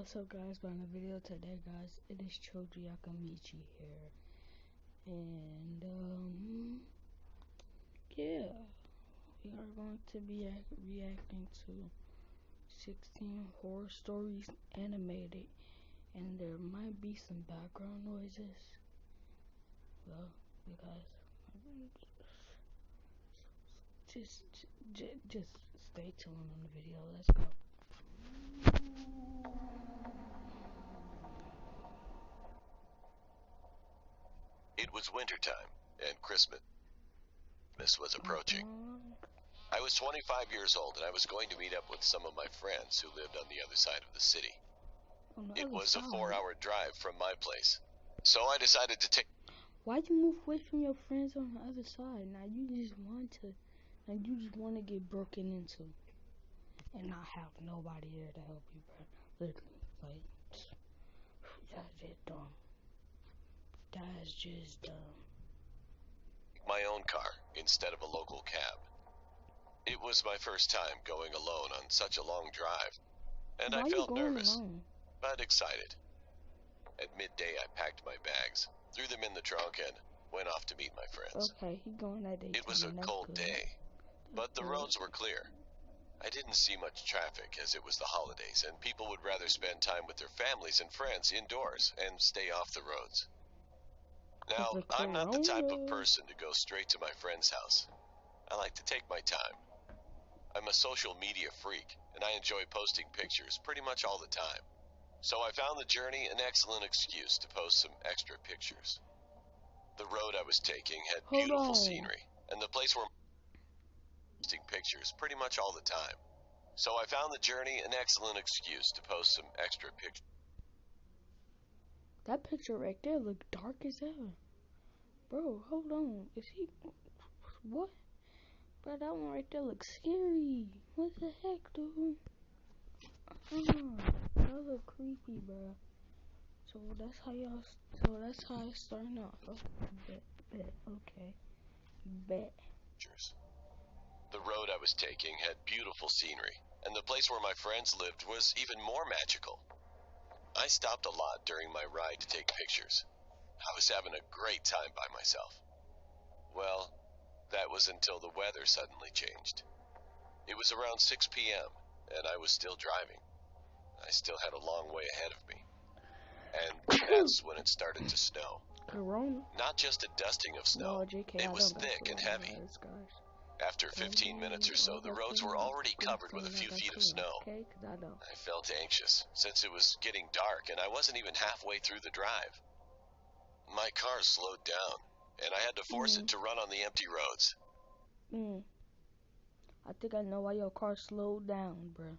What's up guys, back in the video today guys, it is Choji Akimichi here, and yeah, we are going to be reacting to 16 horror stories animated, and there might be some background noises, well, because just stay tuned on the video. Let's go. It was wintertime, and Christmas was approaching. I was 25 years old, and I was going to meet up with some of my friends who lived on the other side of the city. It was a 4-hour drive from my place, so I decided to take... Why'd you move away from your friends on the other side? Now you just want to get broken into and not have nobody there to help you, bro. Literally, like, that's just dumb. That's just dumb. My own car instead of a local cab. It was my first time going alone on such a long drive, and I felt nervous, but excited. At midday, I packed my bags, threw them in the trunk, and went off to meet my friends. Okay, he going that day. It was a cold day, but the roads were clear. I didn't see much traffic as it was the holidays, and people would rather spend time with their families and friends indoors and stay off the roads. Now, I'm not the type of person to go straight to my friend's house. I like to take my time. I'm a social media freak, and I enjoy posting pictures pretty much all the time. So I found the journey an excellent excuse to post some extra pictures. The road I was taking had beautiful scenery, and the place where posting pictures pretty much all the time. So I found the journey an excellent excuse to post some extra pictures. That picture right there look dark as hell. Bro, hold on. Is he... What? Bro, that one right there looks scary. What the heck, dude? That look creepy, bro. So that's how it's starting off. Okay, bet. Okay. Bet. The road I was taking had beautiful scenery, and the place where my friends lived was even more magical. I stopped a lot during my ride to take pictures. I was having a great time by myself. Well, that was until the weather suddenly changed. It was around 6 p.m., and I was still driving. I still had a long way ahead of me. And that's when it started to snow. Not just a dusting of snow, it was thick and heavy. After 15 minutes or so, the roads were already covered with a few feet of snow. I felt anxious, since it was getting dark and I wasn't even halfway through the drive. My car slowed down, and I had to force it to run on the empty roads. I think I know why your car slowed down, bruh.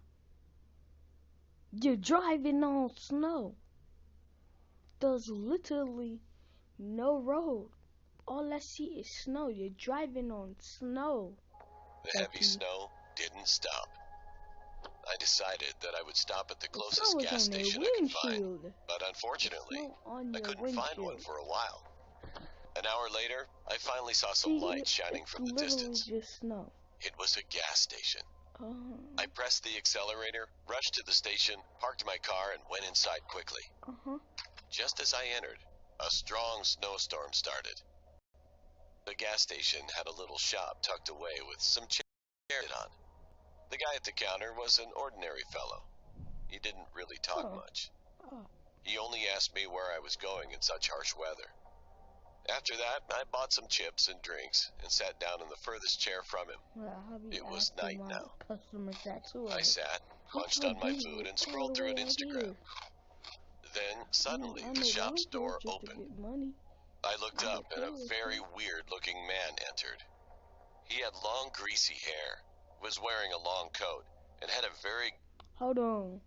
You're driving on snow. There's literally no road. All I see is snow. You're driving on snow. The heavy snow didn't stop. I decided that I would stop at the closest gas station I could find, but unfortunately, I couldn't find one for a while. An hour later, I finally saw some lights shining from the distance. It was a gas station. I pressed the accelerator, rushed to the station, parked my car, and went inside quickly. Just as I entered, a strong snowstorm started. The gas station had a little shop tucked away with some chairs on. The guy at the counter was an ordinary fellow. He didn't really talk much. He only asked me where I was going in such harsh weather. After that, I bought some chips and drinks and sat down in the furthest chair from him. It was night now. I sat, munched on my food, and scrolled through an Instagram. Then, suddenly, the shop's door opened. I looked up, and a very weird-looking man entered. He had long, greasy hair, was wearing a long coat, and had a very... Hold on.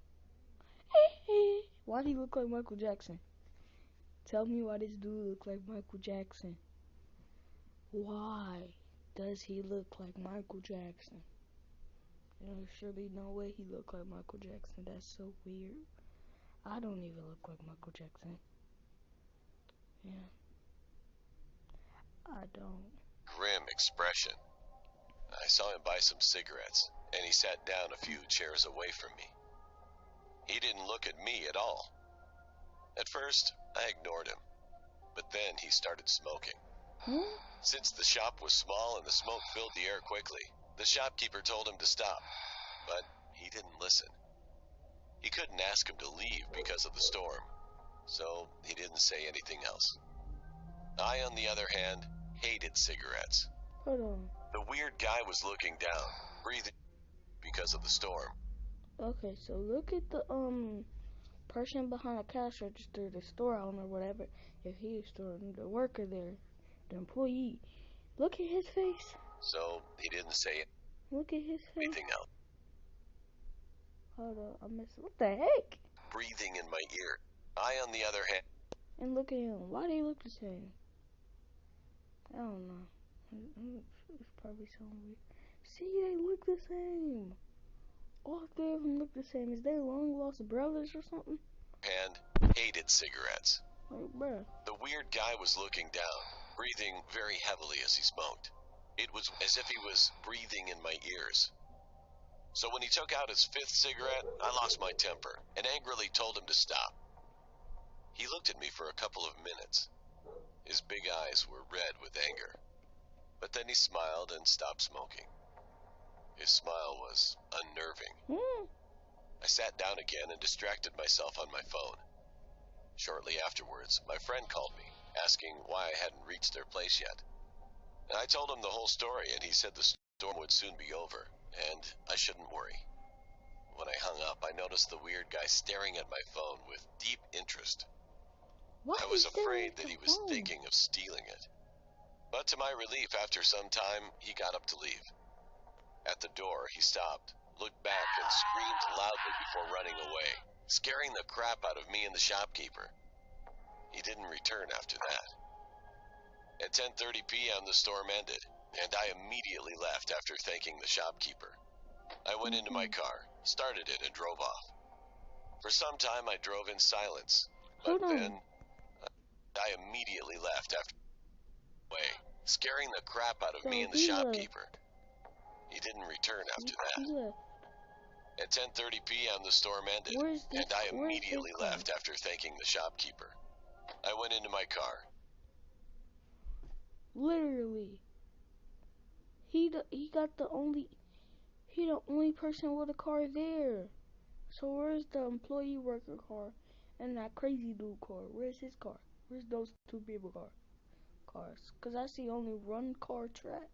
Why do he look like Michael Jackson? Tell me why this dude look like Michael Jackson. Why does he look like Michael Jackson? There's surely no way he look like Michael Jackson. That's so weird. I don't even look like Michael Jackson. Yeah. I don't. Grim expression. I saw him buy some cigarettes, and he sat down a few chairs away from me. He didn't look look at me at all. At first, I ignored him, but then he started smoking. Since the shop was small and the smoke filled the air quickly, the shopkeeper told him to stop, but he didn't listen. He couldn't ask him to leave because of the storm, so he didn't say anything else. I, on the other hand, hated cigarettes. Hold on. The weird guy was looking down, breathing because of the storm. Okay, so look at the person behind the cash register, the store owner, whatever. If he is the worker there, the employee. Look at his face. So he didn't say Look at his face. anything else. Hold on, I missed. What the heck? Breathing in my ear. I, on the other hand. And look at him. Why they look the same? I don't know. It's probably something weird. See, they look the same. All three of them look the same. Is they long lost brothers or something? And hated cigarettes. Like, bruh. The weird guy was looking down, breathing very heavily as he smoked. It was as if he was breathing in my ears. So when he took out his fifth cigarette, I lost my temper and angrily told him to stop. He looked at me for a couple of minutes. His big eyes were red with anger. But then he smiled and stopped smoking. His smile was unnerving. I sat down again and distracted myself on my phone. Shortly afterwards, my friend called me, asking why I hadn't reached their place yet. And I told him the whole story, and he said the storm would soon be over, and I shouldn't worry. When I hung up, I noticed the weird guy staring at my phone with deep interest. I was afraid that he was thinking of stealing it. But to my relief, after some time, he got up to leave. At the door, he stopped, looked back, and screamed loudly before running away, scaring the crap out of me and the shopkeeper. He didn't return after that. At 10:30 p.m., the storm ended, and I immediately left after thanking the shopkeeper. I went into my car, started it, and drove off. For some time, I drove in silence, but then I immediately left after scaring the crap out of me and the shopkeeper. He didn't return after that. At 10:30 p.m., the storm ended, and I immediately left after thanking the shopkeeper. I went into my car. Literally, he the only person with a car there. So where's the employee worker car and that crazy dude car? Where's his car? Where's those two people cars? Cause I see only one car track.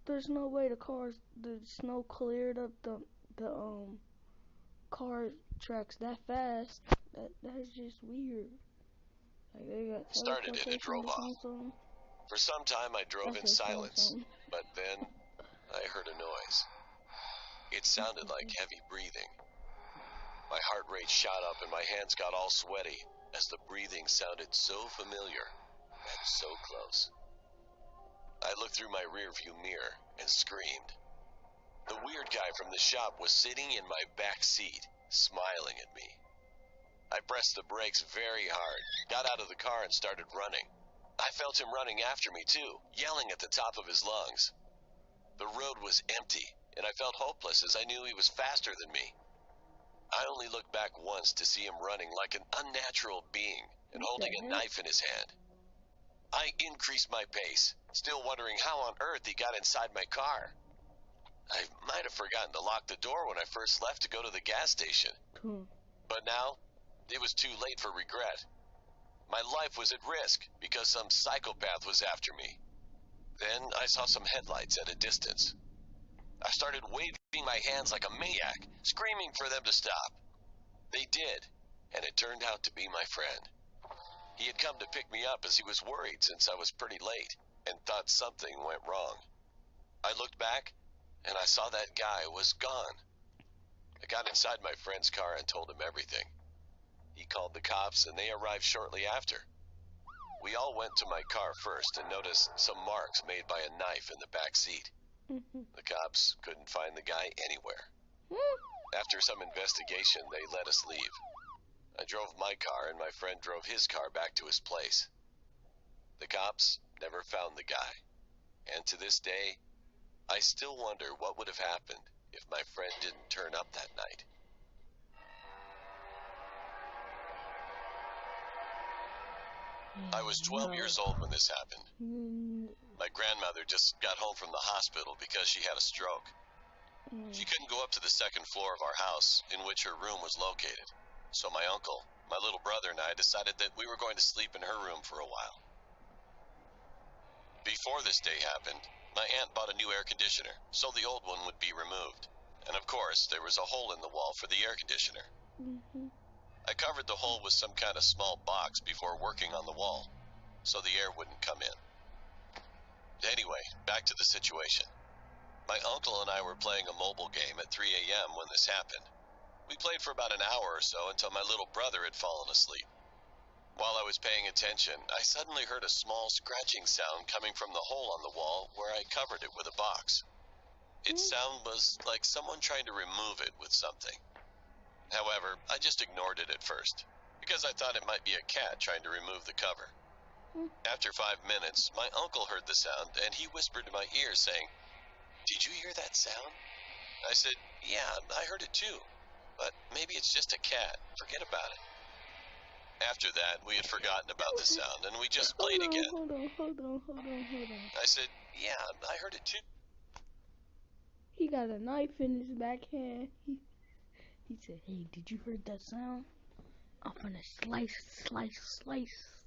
There's no way the snow cleared up the car tracks that fast. That's just weird. Like they got started it and drove off. For some time I drove in silence, but then I heard a noise. It sounded like heavy breathing. My heart rate shot up and my hands got all sweaty as the breathing sounded so familiar and so close. I looked through my rearview mirror and screamed. The weird guy from the shop was sitting in my back seat, smiling at me. I pressed the brakes very hard, got out of the car and started running. I felt him running after me too, yelling at the top of his lungs. The road was empty, and I felt hopeless as I knew he was faster than me. I only looked back once to see him running like an unnatural being and holding a knife in his hand. I increased my pace, still wondering how on earth he got inside my car. I might have forgotten to lock the door when I first left to go to the gas station. But now, it was too late for regret. My life was at risk because some psychopath was after me. Then I saw some headlights at a distance. I started waving my hands like a maniac, screaming for them to stop. They did, and it turned out to be my friend. He had come to pick me up as he was worried since I was pretty late and thought something went wrong. I looked back, and I saw that guy was gone. I got inside my friend's car and told him everything. He called the cops, and they arrived shortly after. We all went to my car first and noticed some marks made by a knife in the back seat. The cops couldn't find the guy anywhere. After some investigation, they let us leave. I drove my car, and my friend drove his car back to his place. The cops never found the guy, and to this day, I still wonder what would have happened if my friend didn't turn up that night. I was 12 years old when this happened. My grandmother just got home from the hospital because she had a stroke. She couldn't go up to the second floor of our house, in which her room was located. So my uncle, my little brother, and I decided that we were going to sleep in her room for a while. Before this day happened, my aunt bought a new air conditioner, so the old one would be removed. And of course, there was a hole in the wall for the air conditioner. I covered the hole with some kind of small box before working on the wall, so the air wouldn't come in. Anyway, back to the situation. My uncle and I were playing a mobile game at 3 a.m. when this happened. We played for about an hour or so until my little brother had fallen asleep. While I was paying attention, I suddenly heard a small scratching sound coming from the hole on the wall where I covered it with a box. Its sound was like someone trying to remove it with something. However, I just ignored it at first, because I thought it might be a cat trying to remove the cover. After 5 minutes, my uncle heard the sound and he whispered in my ear saying, "Did you hear that sound?" I said, "Yeah, I heard it too, but maybe it's just a cat. Forget about it." After that, we had forgotten about the sound and we just played again. Hold on. I said, "Yeah, I heard it too." He got a knife in his backhand. He said, "Hey, did you hear that sound? I'm gonna slice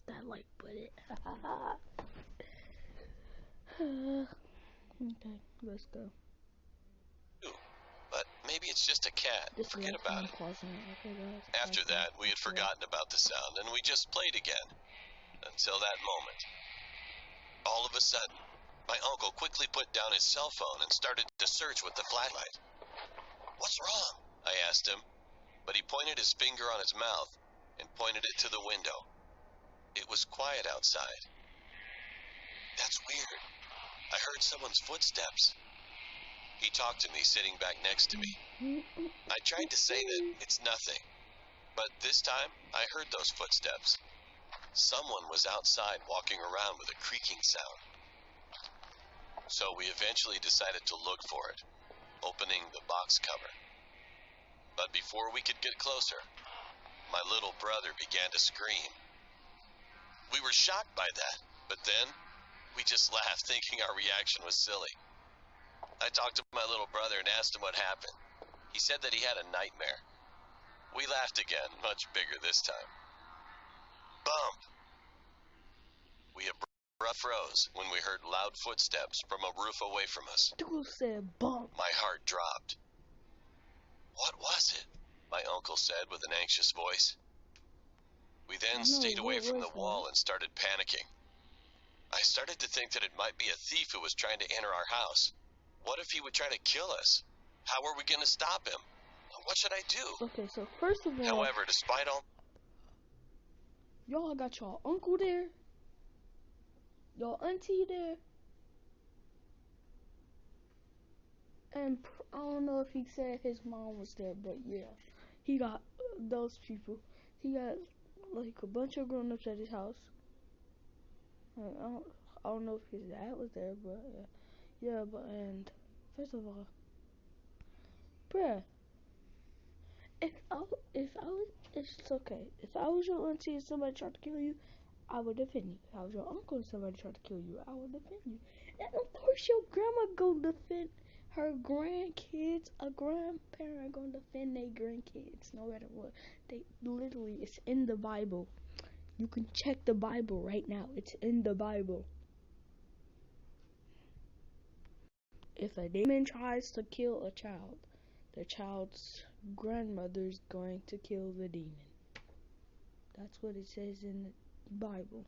that like bullet." Okay, let's go. But maybe it's just a cat. Forget about it. Okay, After that, we had forgotten about the sound and we just played again. Until that moment. All of a sudden, my uncle quickly put down his cell phone and started to search with the flashlight. "What's wrong?" I asked him, but he pointed his finger on his mouth and pointed it to the window. It was quiet outside. "That's weird. I heard someone's footsteps." He talked to me sitting back next to me. I tried to say that it's nothing, but this time I heard those footsteps. Someone was outside walking around with a creaking sound. So we eventually decided to look for it, opening the box cover. But before we could get closer, my little brother began to scream. We were shocked by that, but then we just laughed, thinking our reaction was silly. I talked to my little brother and asked him what happened. He said that he had a nightmare. We laughed again, much bigger this time. Bump! We abruptly froze when we heard loud footsteps from a roof away from us. Dude said bump. My heart dropped. "What was it?" my uncle said with an anxious voice. We then stayed away from the wall and started panicking. I started to think that it might be a thief who was trying to enter our house. What if he would try to kill us? How were we going to stop him? What should I do? Okay, so first of all, however, despite all... Y'all got y'all uncle there? Y'all auntie there? And I don't know if he said his mom was there, but yeah. He got those people. He got like a bunch of grown-ups at his house. I don't know if his dad was there, but yeah, but and first of all, bruh, it's okay. If I was your auntie and somebody tried to kill you, I would defend you. If I was your uncle and somebody tried to kill you, I would defend you. And of course your grandma gonna defend her grandkids. A grandparent gonna defend their grandkids no matter what. They literally, it's in the Bible. You can check the Bible right now. It's in the Bible. If a demon tries to kill a child, the child's grandmother's going to kill the demon. That's what it says in the Bible.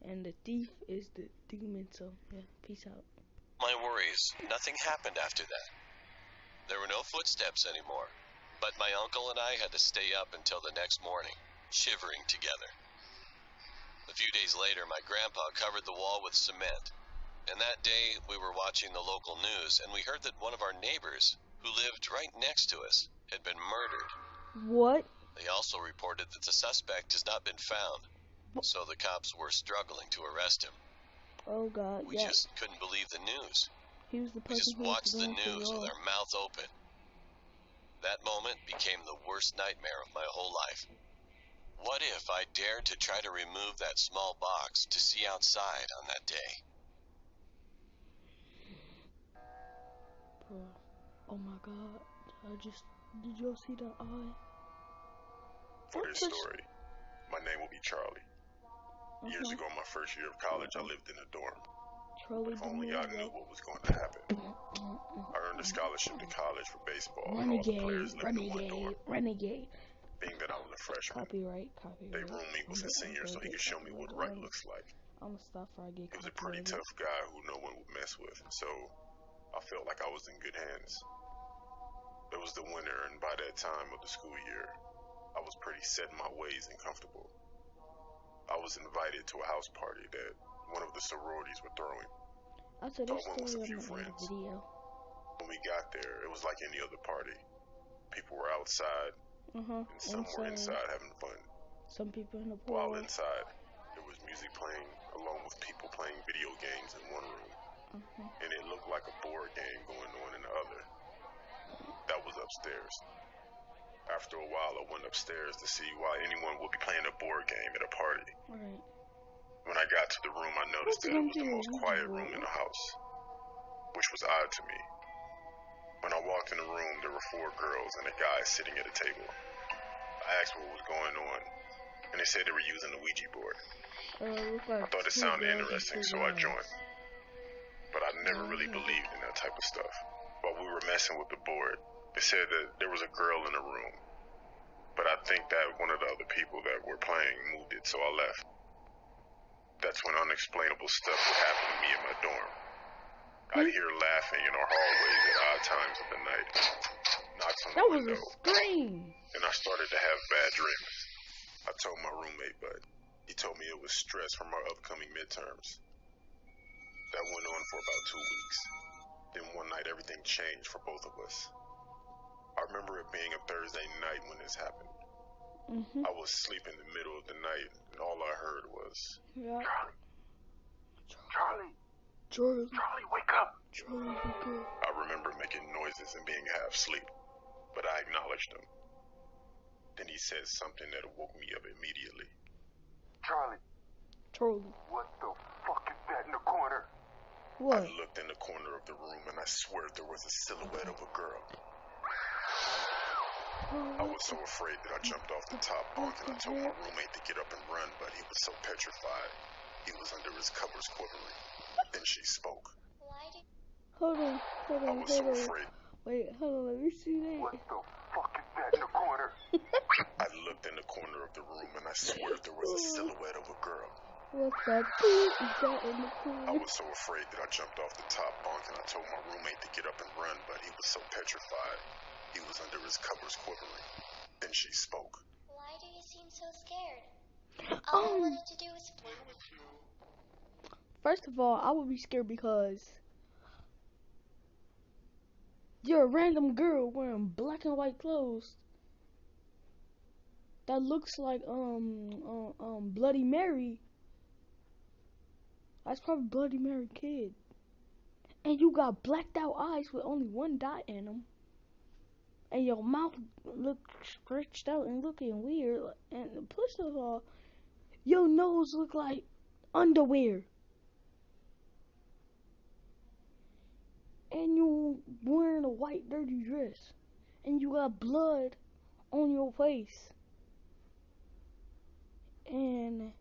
And the thief is the demon, so yeah, peace out. My worries, nothing happened after that. There were no footsteps anymore, but my uncle and I had to stay up until the next morning, shivering together. A few days later, my grandpa covered the wall with cement, and that day we were watching the local news and we heard that one of our neighbors, who lived right next to us, had been murdered. What? They also reported that the suspect has not been found, so the cops were struggling to arrest him. Oh God, We just couldn't believe the news. He was the person we just watched the news with our mouth open. That moment became the worst nightmare of my whole life. What if I dared to try to remove that small box to see outside on that day? Bro, oh my god, did y'all see the eye? For this story, my name will be Charlie. Years ago, my first year of college, I lived in a dorm. But if only I knew what was going to happen. I earned a scholarship to college for baseball, and all the players lived in one dorm. Renegade. Being that I was a freshman, Copyright. they roomed me with a senior so he could show me what right looks like. I'm gonna stop before I get He was a pretty tough guy who no one would mess with, so I felt like I was in good hands. It was the winter, and by that time of the school year, I was pretty set in my ways and comfortable. I was invited to a house party that one of the sororities were throwing. I went with a few friends. When we got there, it was like any other party. People were outside, and some were inside having fun. Some people in the pool. While inside, there was music playing, along with people playing video games in one room. And it looked like a board game going on in the other. That was upstairs. After a while, I went upstairs to see why anyone would be playing a board game at a party. Right. When I got to the room, I noticed that it was the most quiet room in the house, which was odd to me. When I walked in the room, there were 4 girls and a guy sitting at a table. I asked what was going on, and they said they were using the Ouija board. I thought it sounded interesting, so I joined. But I never really believed in that type of stuff. While we were messing with the board, they said that there was a girl in the room. But I think that one of the other people that were playing moved it, so I left. That's when unexplainable stuff would happen to me in my dorm. I'd hear laughing in our hallways at odd times of the night. Knocks on the window. That was a scream. And I started to have bad dreams. I told my roommate, but he told me it was stress from our upcoming midterms. That went on for about 2 weeks. Then one night everything changed for both of us. I remember it being a Thursday night when this happened. I was asleep in the middle of the night, and all I heard was, Charlie, wake up! Charlie, wake up. I remember making noises and being half asleep, but I acknowledged him. Then he said something that woke me up immediately. Charlie, what the fuck is that in the corner? What? I looked in the corner of the room, and I swear there was a silhouette of a girl. I was so afraid that I jumped off the top bunk, and I told my roommate to get up and run, but he was so petrified. He was under his covers quivering. Then she spoke. Hold on. I was so afraid. Wait, hold on, let me see that. What the fuck is that in the corner? I looked in the corner of the room, and I swear there was a silhouette of a girl. What the fuck is that in the corner? I was so afraid that I jumped off the top bunk, and I told my roommate to get up and run, but he was so petrified. He was under his covers quivering. Then she spoke. Why do you seem so scared? All I wanted to do was play with you. First of all, I would be scared because you're a random girl wearing black and white clothes that looks like Bloody Mary. That's probably Bloody Mary kid. And you got blacked out eyes with only one dot in them. And your mouth looks stretched out and looking weird. And plus of all, your nose look like underwear. And you wearing a white dirty dress. And you got blood on your face. And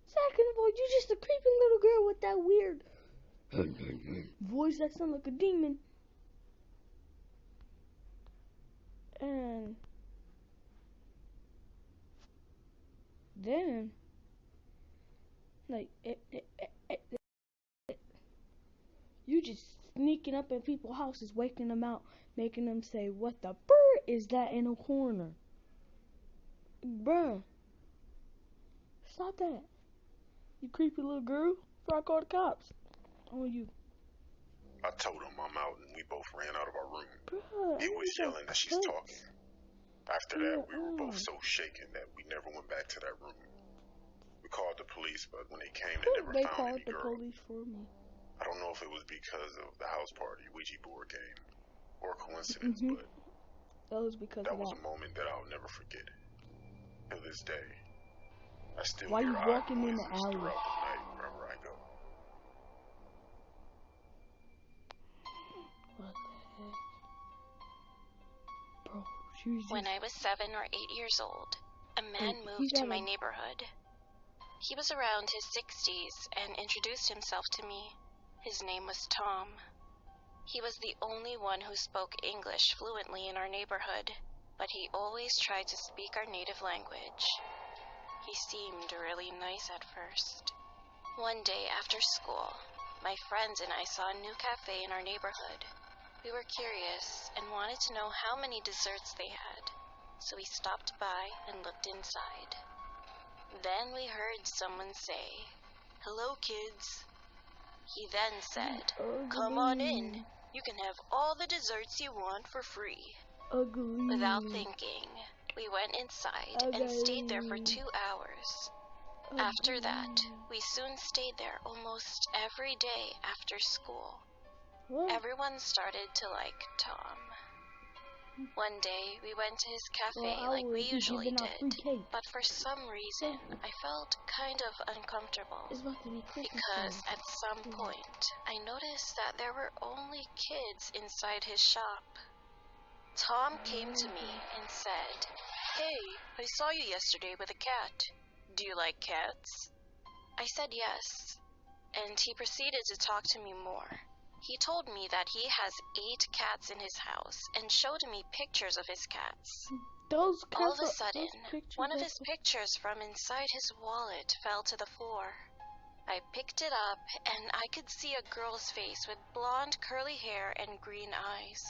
second of all, you just a creepy little girl with that weird voice that sounds like a demon. And then, like, you just sneaking up in people's houses, waking them out, making them say, "What the bird is that in the corner?" Bruh, stop that. You creepy little girl. Before I call the cops on you. I told him I'm out, and we both ran out of our room. Bruh, he was yelling that she's talking. After that, we were both so shaken that we never went back to that room. We called the police, but when they came, they never found any girl. They called the police for me. I don't know if it was because of the house party, Ouija board game, or coincidence, but that was because that was a moment that I'll never forget. To this day, I still Why hear you odd walking in the noises alley? throughout the night wherever I go. What the heck? Bro, she was just... When I was 7 or 8 years old, a man moved to my neighborhood. He was around his 60s and introduced himself to me. His name was Tom. He was the only one who spoke English fluently in our neighborhood, but he always tried to speak our native language. He seemed really nice at first. One day after school, my friends and I saw a new cafe in our neighborhood. We were curious and wanted to know how many desserts they had, so we stopped by and looked inside. Then we heard someone say, "Hello, kids." He then said, "Come on in. You can have all the desserts you want for free." Ugly. Without thinking, we went inside and stayed there for 2 hours. After that, we soon stayed there almost every day after school. What? Everyone started to like Tom. One day, we went to his cafe Well, like we usually did, cake. but for some reason, I felt kind of uncomfortable. It's about to be Christmas Because time. at some point, I noticed that there were only kids inside his shop. Tom came to me and said, "Hey, I saw you yesterday with a cat. Do you like cats?" I said yes, and he proceeded to talk to me more. He told me that he has 8 cats in his house and showed me pictures of his cats. Those cats All of a sudden, one of are... his pictures from inside his wallet fell to the floor. I picked it up and I could see a girl's face with blonde curly hair and green eyes.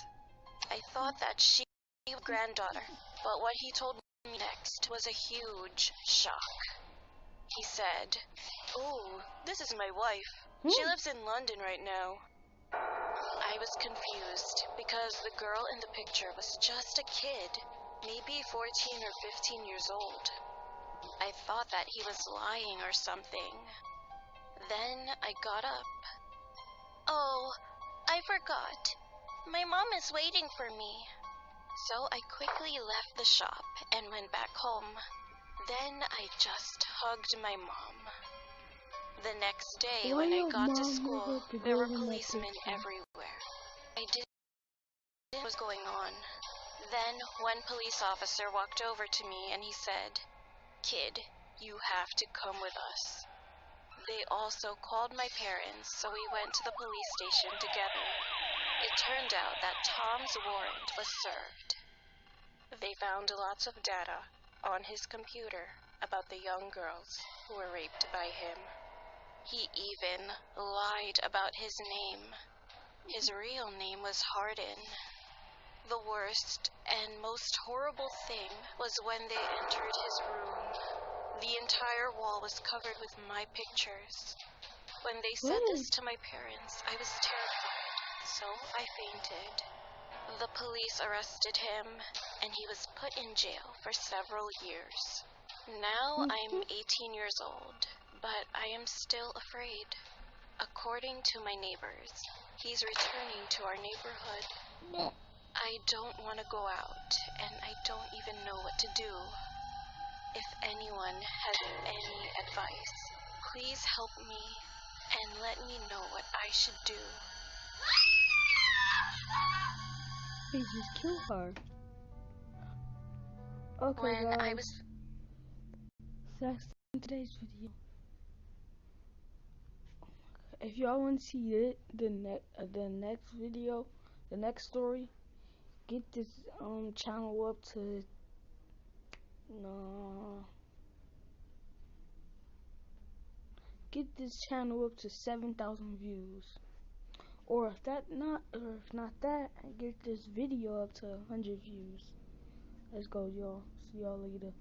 I thought that she was my granddaughter, but what he told me next was a huge shock. He said, "Oh, this is my wife. She lives in London right now." I was confused because the girl in the picture was just a kid, maybe 14 or 15 years old. I thought that he was lying or something. Then I got up. "Oh, I forgot. My mom is waiting for me." So I quickly left the shop and went back home. Then I just hugged my mom. The next day when I got to school, there were policemen everywhere. I didn't know what was going on. Then one police officer walked over to me and he said, "Kid, you have to come with us." They also called my parents, so we went to the police station together. It turned out that Tom's warrant was served. They found lots of data on his computer about the young girls who were raped by him. He even lied about his name. His real name was Hardin. The worst and most horrible thing was when they entered his room. The entire wall was covered with my pictures. When they said this to my parents, I was terrified, so I fainted. The police arrested him, and he was put in jail for several years. Now I'm 18 years old, but I am still afraid. According to my neighbors, he's returning to our neighborhood. I don't want to go out, and I don't even know what to do. If anyone has any advice, please help me and let me know what I should do. They just killed her. Okay, guys. That's today's video. If y'all want to see it, the next video, the next story, get this channel up to get this channel up to 7,000 views. Or if not that, get this video up to 100 views. Let's go, y'all. See y'all later.